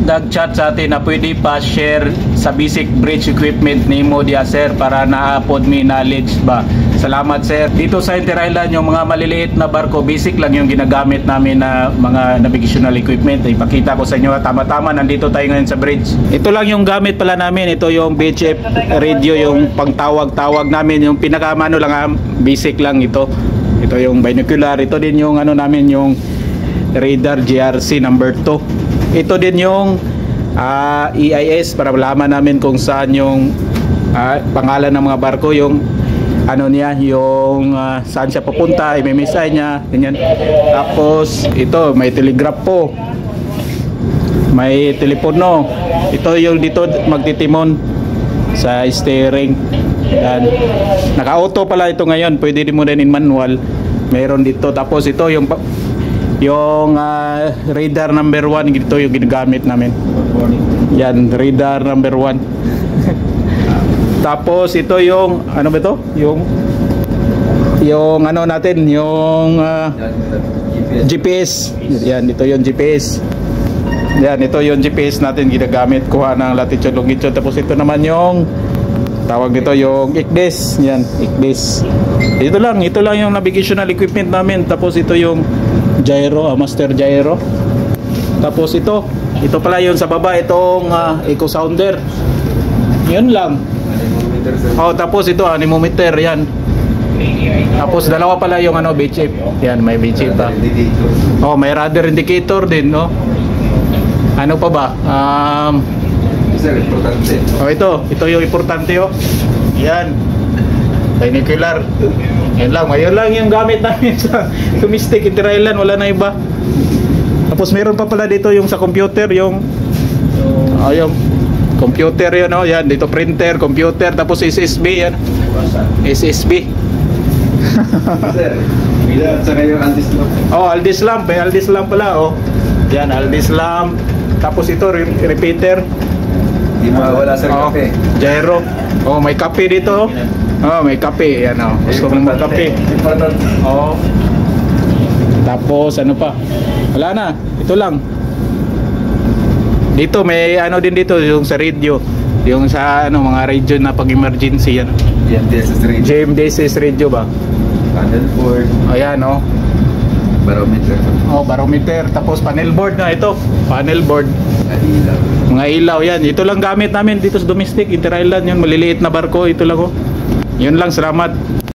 nag-chat sa atin na pwede pa share sa basic bridge equipment nimo dia sir para na-upload me knowledge ba. Salamat sir. Dito sa Inter Island yung mga maliliit na barko, basic lang yung ginagamit namin na mga navigational equipment. Ipakita ko sa inyo, tama-tama nandito tayo ngayon sa bridge. Ito lang yung gamit pala namin. Ito yung VHF radio, yung pangtawag-tawag namin, yung pinakamano lang, basic lang ito. Ito yung binocular. Ito din yung ano namin, yung radar GRC number 2. Ito din yung EIS para malaman namin kung saan yung pangalan ng mga barko, yung ano niya, yung saan siya pupunta, i-message niya, ganyan. Tapos ito may telegraph po, may telepono. Ito yung dito magtitimon sa steering. Yan. Naka-auto pala ito ngayon, pwede din mo din in manual. Meron dito. Tapos ito yung radar number 1, ito yung ginagamit namin. Yan, radar number 1. Tapos ito yung ano ba ito? Yung ano natin, yung GPS. Yan, ito yung GPS. Yan, ito yung GPS natin ginagamit, kuha ng latitude, longitude. Tapos ito naman yung tawag nito yung ICDES. Yan, ICDES. Ito lang yung navigational equipment namin. Tapos ito yung gyro, master gyro. Tapos ito pala yun sa baba, itong echo sounder. Yun lang. Oh, tapos ito anemometer, yan. Tapos dalawa pala yung ano, VHF. Yan, may VHF pa. Oh, may radar indicator din, no? Ano pa ba? Oh, ito yung importante, oh. Yan. Binocular. Yan lang yung gamit namin sa domestic Inter Island, wala na iba. Tapos meron pa pala dito yung sa computer, yung computer yun, oh. Yan, dito printer, computer, tapos SSB yan. SSB. Saka yung Aldis lamp. Oh, Aldis lamp, Aldis lamp pala, oh. Yan, Aldis lamp. Tapos ito repeater. Di mawala sa kape. Gyro. Oh, may kape dito. Oh, may kape. Yan, oh. Gusto mo ng kape. Oh. Tapos ano pa? Wala na. Ito lang. Dito may ano din dito yung sa radio. Yung sa ano mga radio na pag emergency yan. GMDSS radio. GMDSS radio ba? Panel board. Ayan, oh. Barometer. Oh, barometer. Tapos panel board na ito. Panel board. Ilaw. Mga ilaw yan. Ito lang gamit namin dito sa domestic Inter Island. Yun, maliliit na barko. Ito lang, oh. Yun lang, salamat.